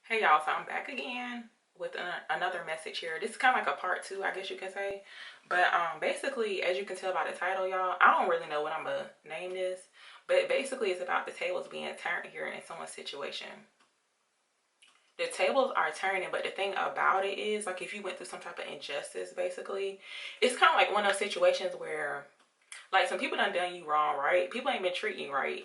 Hey y'all, so I'm back again with another message here. This is kind of like a part two, I guess you can say. But basically, as you can tell by the title, y'all, I don't really know what I'm gonna name this, but basically, it's about the tables being turned here in someone's situation. The tables are turning, but the thing about it is, like, if you went through some type of injustice, basically, it's kind of like one of those situations where, like, some people done you wrong, right? People ain't been treating you right.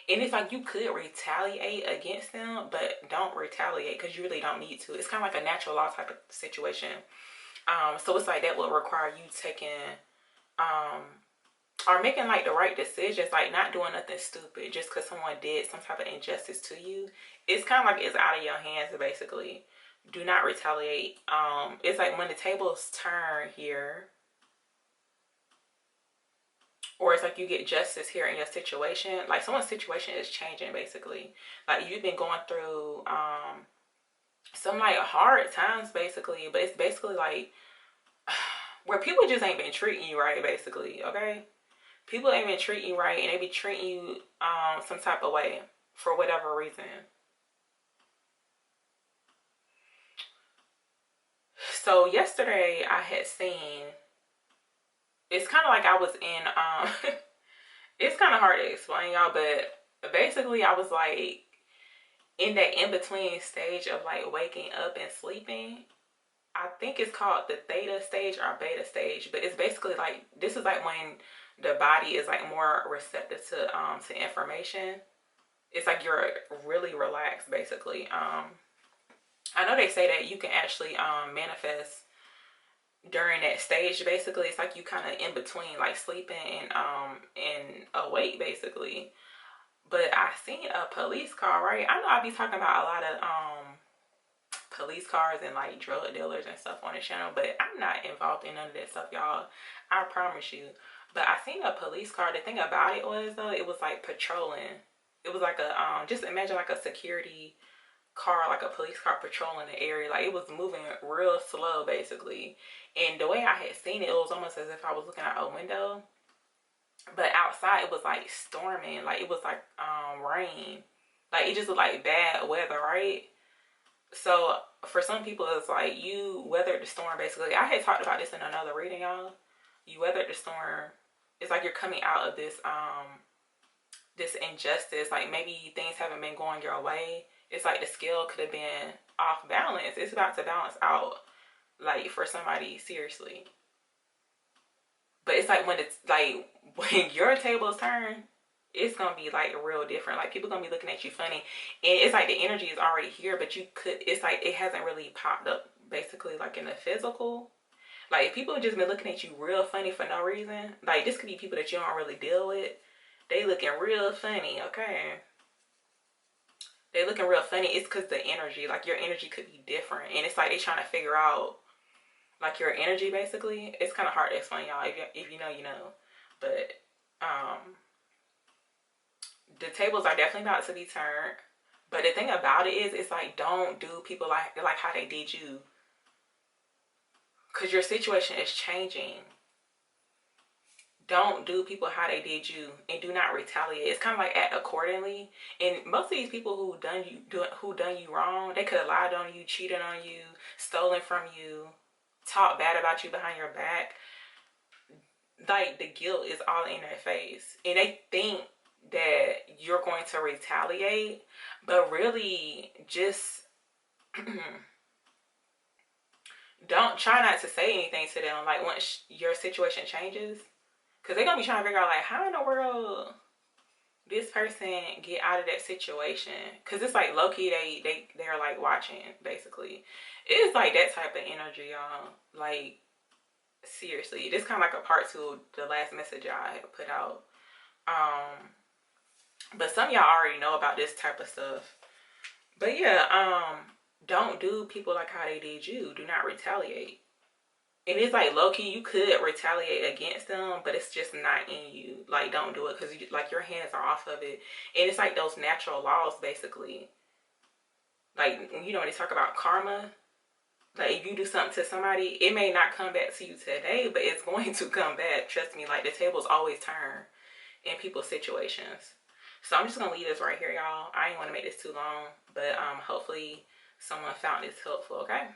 And it's like you could retaliate against them, but don't retaliate because you really don't need to. It's kind of like a natural law type of situation. So it's like that will require you taking um or making like the right decisions, like not doing nothing stupid just because someone did some type of injustice to you. It's kind of like it's out of your hands basically. Do not retaliate. It's like when the tables turn here, or it's like you get justice here in your situation, like someone's situation is changing basically. Like you've been going through some like hard times basically, but it's basically like where people just ain't been treating you right basically. Okay, people ain't been treating you right and they be treating you some type of way for whatever reason. So yesterday I had seen, it's kind of like I was in it's kind of hard to explain y'all, but basically I was like in that in between stage of like waking up and sleeping. I think it's called the theta stage or beta stage, but it's basically like this is like when the body is like more receptive to information. It's like you're really relaxed basically. I know they say that you can actually manifest during that stage basically. It's like you kind of in between like sleeping and awake basically. But I seen a police car, right? I know I be talking about a lot of police cars and like drug dealers and stuff on the channel, but I'm not involved in none of that stuff, y'all. I promise you. But I seen a police car. The thing about it was though, it was like patrolling. It was like a just imagine like a security car, like a police car patrolling the area. Like it was moving real slow basically. And the way I had seen it, it was almost as if I was looking out a window. But outside it was like storming. Like it was like rain. Like it just looked like bad weather, right? So for some people, it's like you weathered the storm. Basically, I had talked about this in another reading, y'all. You weathered the storm. It's like you're coming out of this injustice. Like maybe things haven't been going your way. It's like the scale could have been off balance. It's about to balance out, like for somebody seriously. But it's like when it's like when your tables turn, it's gonna be like real different. Like people gonna be looking at you funny, and it's like the energy is already here, but you could. It's like it hasn't really popped up basically like in the physical. Like people have just been looking at you real funny for no reason. Like this could be people that you don't really deal with. They looking real funny. Okay, they looking real funny. It's because the energy, like your energy could be different, and it's like they trying to figure out like your energy basically. It's kind of hard to explain, y'all. If you know, you know. But the tables are definitely about to be turned. But the thing about it is, it's like don't do people like how they did you, because your situation is changing. Don't do people how they did you, and do not retaliate. It's kind of like act accordingly. And most of these people who done you wrong, they could have lied on you, cheated on you, stolen from you, talked bad about you behind your back. Like the guilt is all in their face, and they think that you're going to retaliate, but really just don't try not to say anything to them like once your situation changes, because they're gonna be trying to figure out like how in the world this person get out of that situation, because it's like low-key they're like watching basically. It's like that type of energy, y'all. Like seriously, this kind of like a part two of the last message I had put out. But some of y'all already know about this type of stuff. But yeah, don't do people like how they did you. Do not retaliate. And it's like low-key, you could retaliate against them, but it's just not in you. Like don't do it, because you, like your hands are off of it. And it's like those natural laws basically. Like you know when they talk about karma, like if you do something to somebody, it may not come back to you today, but it's going to come back. Trust me, like the tables always turn in people's situations. So I'm just gonna leave this right here, y'all. I ain't want to make this too long, but hopefully someone found this helpful, okay?